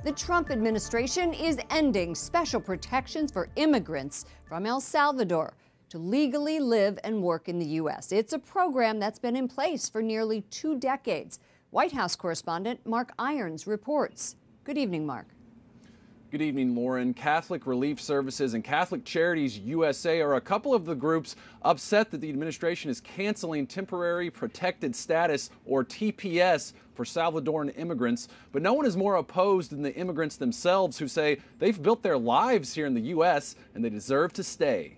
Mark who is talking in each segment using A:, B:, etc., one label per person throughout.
A: The Trump administration is ending special protections for immigrants from El Salvador to legally live and work in the U.S. It's a program that's been in place for nearly 2 decades. White House correspondent Mark Irons reports. Good evening, Mark.
B: Good evening, Lauren. Catholic Relief Services and Catholic Charities USA are a couple of the groups upset that the administration is canceling temporary protected status, or TPS, for Salvadoran immigrants. But no one is more opposed than the immigrants themselves, who say they've built their lives here in the U.S. and they deserve to stay.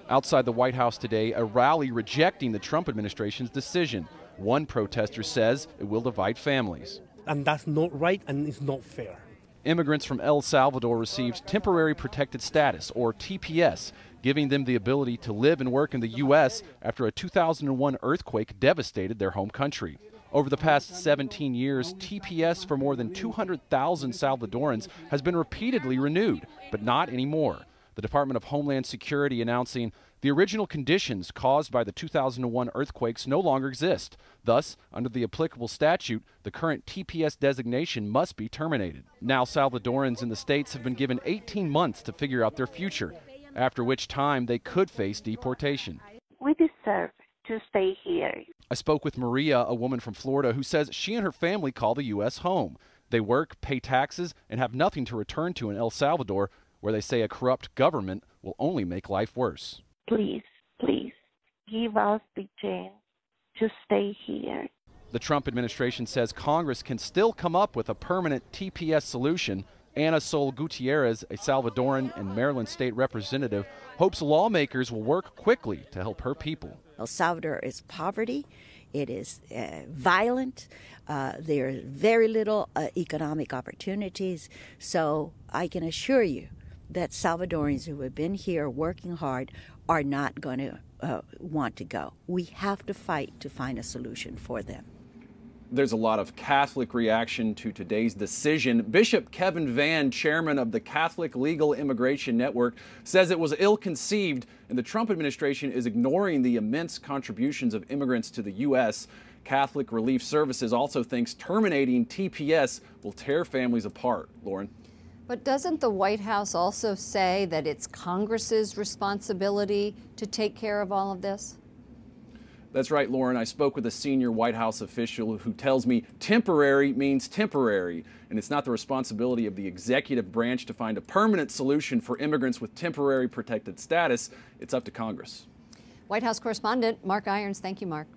C: Outside the White House today, a rally rejecting the Trump administration's decision. One protester says it will divide families.
D: And that's not right and it's not fair.
C: Immigrants from El Salvador received temporary protected status, or TPS, giving them the ability to live and work in the U.S. after a 2001 earthquake devastated their home country. Over the past 17 years, TPS for more than 200,000 Salvadorans has been repeatedly renewed, but not anymore. The Department of Homeland Security announcing the original conditions caused by the 2001 earthquakes no longer exist. Thus, under the applicable statute, the current TPS designation must be terminated. Now, Salvadorans in the States have been given 18 months to figure out their future, after which time they could face deportation.
E: We deserve to stay here.
C: I spoke with Maria, a woman from Florida, who says she and her family call the U.S. home. They work, pay taxes, and have nothing to return to in El Salvador, where they say a corrupt government will only make life worse.
E: Please, please, give us the chance to stay here.
C: The Trump administration says Congress can still come up with a permanent TPS solution. Ana Sol Gutierrez, a Salvadoran and Maryland state representative, hopes lawmakers will work quickly to help her people.
F: El Salvador is poverty. It is violent. There is very little economic opportunities. So I can assure you that Salvadorans who have been here working hard are not going to want to go. We have to fight to find a solution for them.
B: There's a lot of Catholic reaction to today's decision. Bishop Kevin Vann, chairman of the Catholic Legal Immigration Network, says it was ill-conceived and the Trump administration is ignoring the immense contributions of immigrants to the U.S. Catholic Relief Services also thinks terminating TPS will tear families apart. Lauren?
A: But doesn't the White House also say that it's Congress's responsibility to take care of all of this?
B: That's right, Lauren. I spoke with a senior White House official who tells me temporary means temporary, and it's not the responsibility of the executive branch to find a permanent solution for immigrants with temporary protected status. It's up to Congress.
A: White House correspondent Mark Irons. Thank you, Mark.